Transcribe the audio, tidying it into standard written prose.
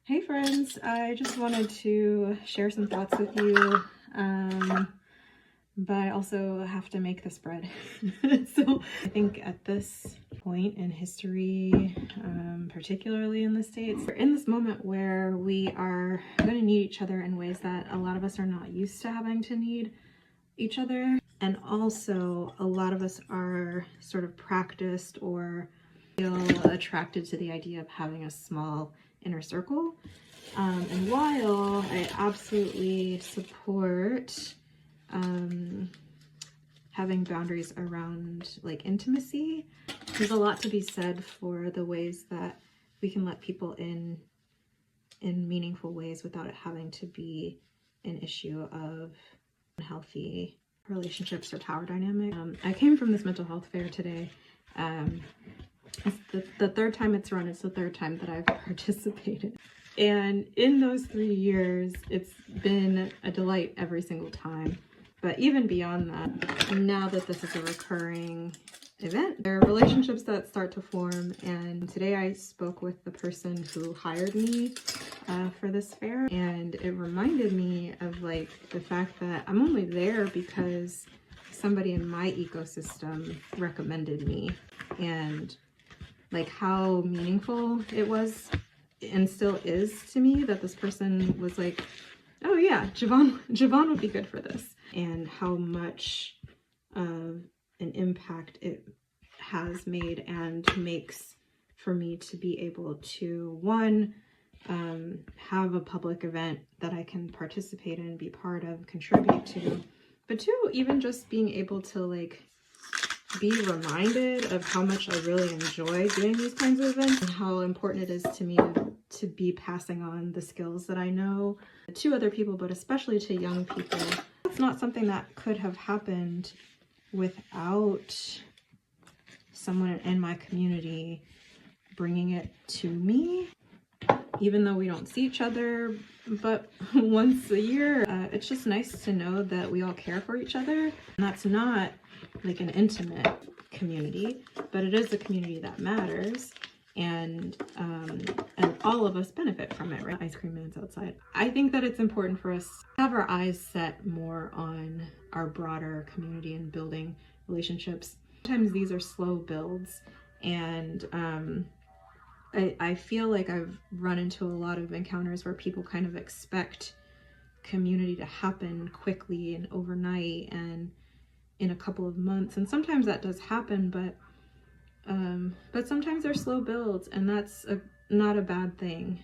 Hey friends, I just wanted to share some thoughts with you, but I also have to make this bread. So I think at this point in history, particularly in the States, we're in this moment where we are going to need each other in ways that a lot of us are not used to having to need each other. And also a lot of us are sort of practiced or feel attracted to the idea of having a small inner circle. And while I absolutely support having boundaries around like intimacy, there's a lot to be said for the ways that we can let people in meaningful ways without it having to be an issue of unhealthy relationships or power dynamic. I came from this mental health fair today. It's the third time it's run. It's the third time that I've participated. And in those 3 years, it's been a delight every single time. But even beyond that, now that this is a recurring event, there are relationships that start to form. And today I spoke with the person who hired me for this fair. And it reminded me of like the fact that I'm only there because somebody in my ecosystem recommended me, and like how meaningful it was and still is to me that this person was like, oh yeah, Javon would be good for this, and how much of an impact it has made and makes for me to be able to, one, have a public event that I can participate in, be part of, contribute to, but two, even just being able to like be reminded of how much I really enjoy doing these kinds of events and how important it is to me to be passing on the skills that I know to other people, but especially to young people. It's not something that could have happened without someone in my community bringing it to me, even though we don't see each other but once a year. It's just nice to know that we all care for each other. And that's not like an intimate community, but it is a community that matters, and all of us benefit from it, right? Ice cream man's outside. I think that it's important for us to have our eyes set more on our broader community and building relationships. Sometimes these are slow builds, and I feel like I've run into a lot of encounters where people kind of expect community to happen quickly and overnight and in a couple of months, and sometimes that does happen, but sometimes they're slow builds, and that's not a bad thing.